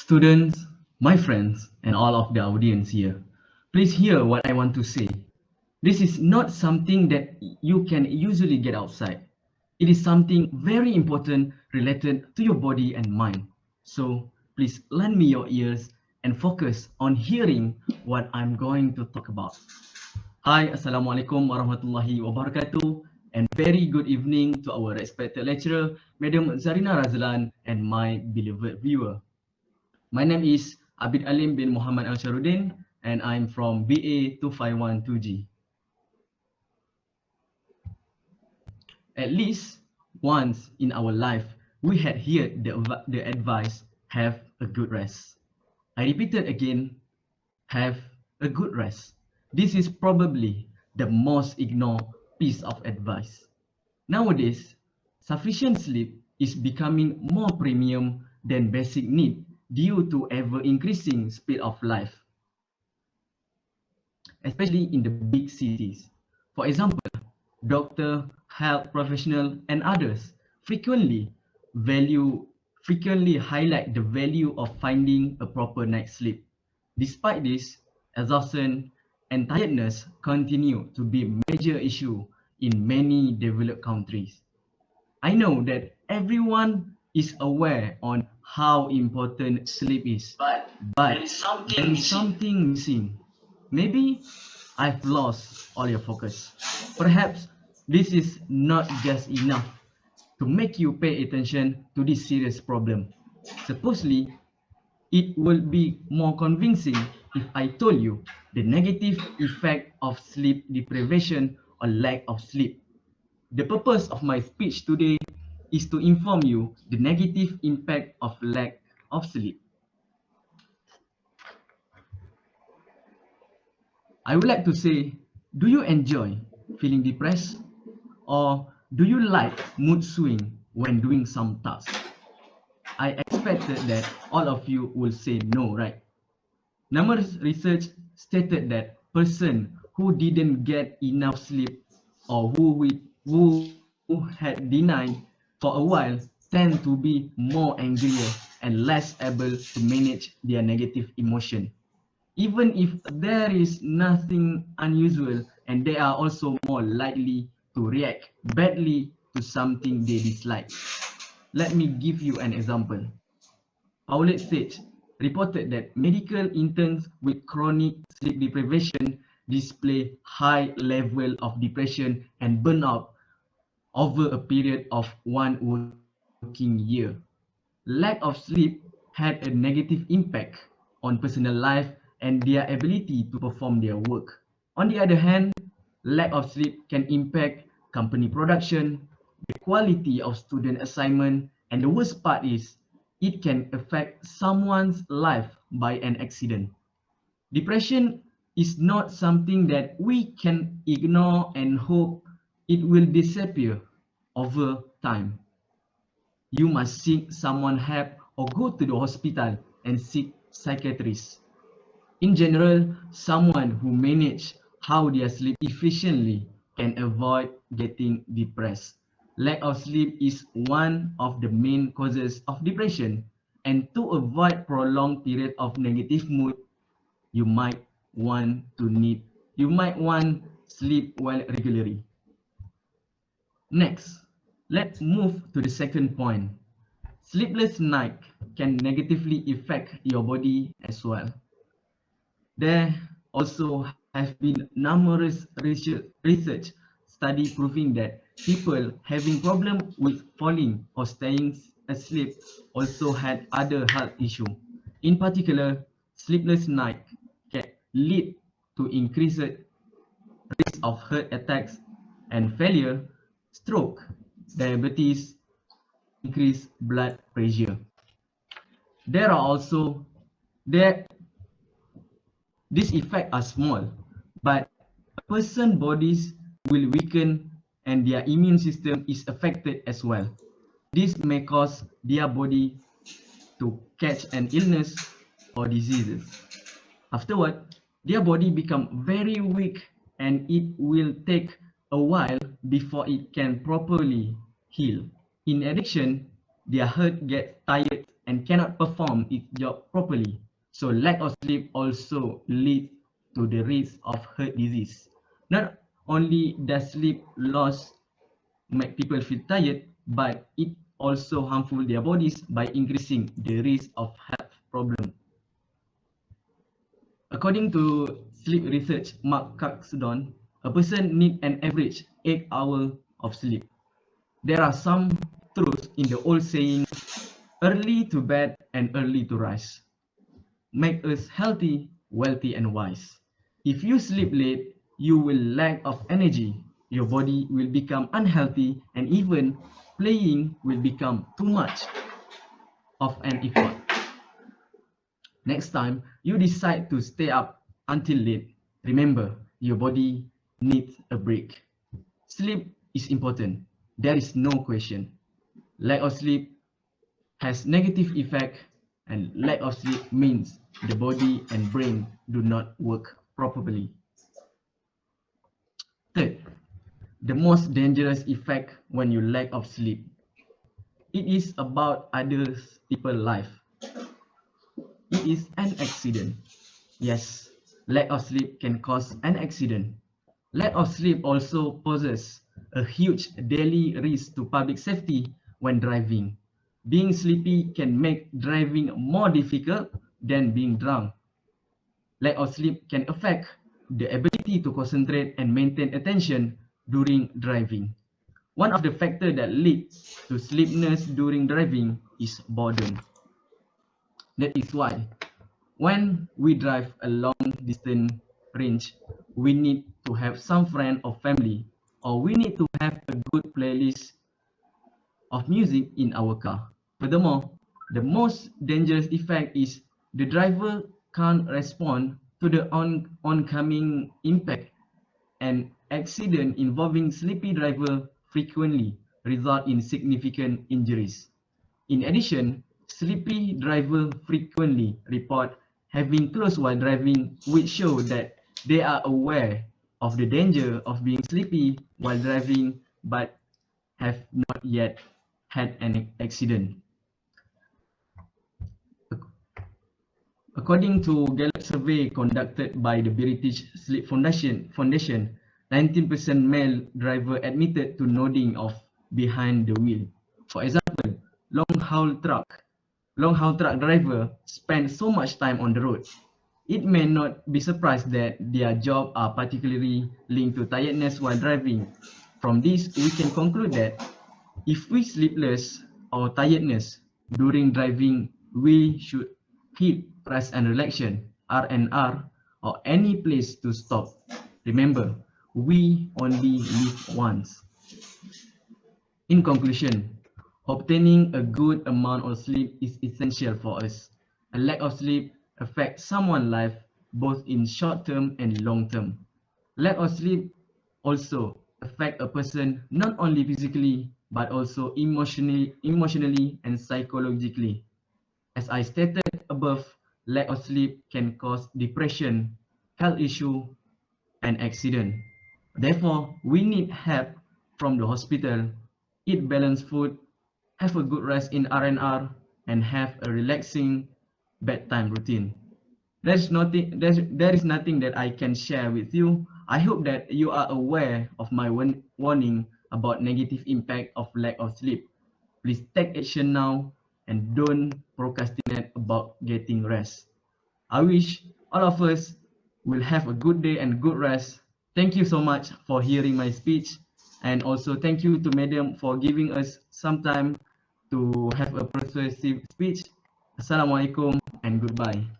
Students, my friends, and all of the audience here, please hear what I want to say. This is not something that you can usually get outside. It is something very important related to your body and mind. So please lend me your ears and focus on hearing what I'm going to talk about. Hi, Assalamualaikum warahmatullahi wabarakatuh, and very good evening to our respected lecturer, Madam Zarina Razlan, and my beloved viewer. My name is ABID ALIM bin Muhammad ANGSHARRUDDIN, and I'm from BA 2512G. At least once in our life, we had heard the advice, have a good rest. I repeated again, have a good rest. This is probably the most ignored piece of advice. Nowadays, sufficient sleep is becoming more premium than basic need due to ever-increasing speed of life, especially in the big cities. For example, doctor, health professional, and others frequently highlight the value of finding a proper night's sleep. Despite this, exhaustion and tiredness continue to be a major issue in many developed countries. I know that everyone is aware on how important sleep is, but there is something missing. Maybe I've lost all your focus. Perhaps this is not just enough to make you pay attention to this serious problem. Supposedly, it will be more convincing if I told you the negative effect of sleep deprivation or lack of sleep. The purpose of my speech today is to inform you the negative impact of lack of sleep. I would like to say, do you enjoy feeling depressed, or do you like mood swing when doing some tasks? I expected that all of you will say no, right? Numerous research stated that person who didn't get enough sleep or who had denied for a while tend to be more angrier and less able to manage their negative emotion. Even if there is nothing unusual, and they are also more likely to react badly to something they dislike. Let me give you an example. Paulette Sage reported that medical interns with chronic sleep deprivation display high level of depression and burnout over a period of 1 working year. Lack of sleep had a negative impact on personal life and their ability to perform their work. On the other hand, lack of sleep can impact company production, the quality of student assignment, and the worst part is it can affect someone's life by an accident. Depression is not something that we can ignore and hope it will disappear over time. You must seek someone help or go to the hospital and seek psychiatrist. In general, someone who manage how their sleep efficiently can avoid getting depressed. Lack of sleep is one of the main causes of depression, and to avoid prolonged period of negative mood, you might want sleep well regularly. Next, let's move to the second point. Sleepless night can negatively affect your body as well. There also have been numerous research studies proving that people having problem with falling or staying asleep also had other health issues. In particular, sleepless night can lead to increased risk of heart attacks and failure, stroke, diabetes, increased blood pressure. These effects are small, but a person's bodies will weaken and their immune system is affected as well. This may cause their body to catch an illness or diseases. Afterward, their body become very weak and it will take a while before it can properly heal. In addition, their heart gets tired and cannot perform its job properly. So lack of sleep also leads to the risk of heart disease. Not only does sleep loss make people feel tired, but it also harmful their bodies by increasing the risk of health problems. According to sleep research Mark Caxton, a person needs an average 8 hours of sleep. There are some truths in the old saying, early to bed and early to rise. Make us healthy, wealthy and wise. If you sleep late, you will lack of energy. Your body will become unhealthy and even playing will become too much of an effort. Next time you decide to stay up until late, remember your body needs a break. Sleep is important. There is no question. Lack of sleep has negative effect, and lack of sleep means the body and brain do not work properly. Third, the most dangerous effect when you lack of sleep. It is about others people's life. It is an accident. Yes, lack of sleep can cause an accident. Lack of sleep also poses a huge daily risk to public safety when driving. Being sleepy can make driving more difficult than being drunk. Lack of sleep can affect the ability to concentrate and maintain attention during driving. One of the factors that leads to sleepiness during driving is boredom. That is why when we drive a long distance range, we need to have some friend or family, or we need to have a good playlist of music in our car. Furthermore, the most dangerous effect is the driver can't respond to the oncoming impact. An accident involving sleepy driver frequently result in significant injuries. In addition, sleepy drivers frequently report having closed while driving, which show that they are aware of the danger of being sleepy while driving but have not yet had an accident. According to Gallup survey conducted by the British Sleep Foundation, 19% male driver admitted to nodding off behind the wheel. For example, long-haul truck driver spend so much time on the road. It may not be surprised that their jobs are particularly linked to tiredness while driving. From this, we can conclude that if we sleepless or tiredness during driving, we should hit rest and relaxation (R&R) or any place to stop. Remember, we only live once. In conclusion, obtaining a good amount of sleep is essential for us. A lack of sleep affects someone's life both in short term and long term. Lack of sleep also affects a person not only physically but also emotionally and psychologically. As I stated above, lack of sleep can cause depression, health issue, and accident. Therefore, we need help from the hospital, eat balanced food, have a good rest in R&R, and have a relaxing bedtime routine. There is nothing that I can share with you. I hope that you are aware of my warning about negative impact of lack of sleep. Please take action now and don't procrastinate about getting rest. I wish all of us will have a good day and good rest. Thank you so much for hearing my speech, and also thank you to Madam for giving us some time to have a persuasive speech. Assalamualaikum and goodbye.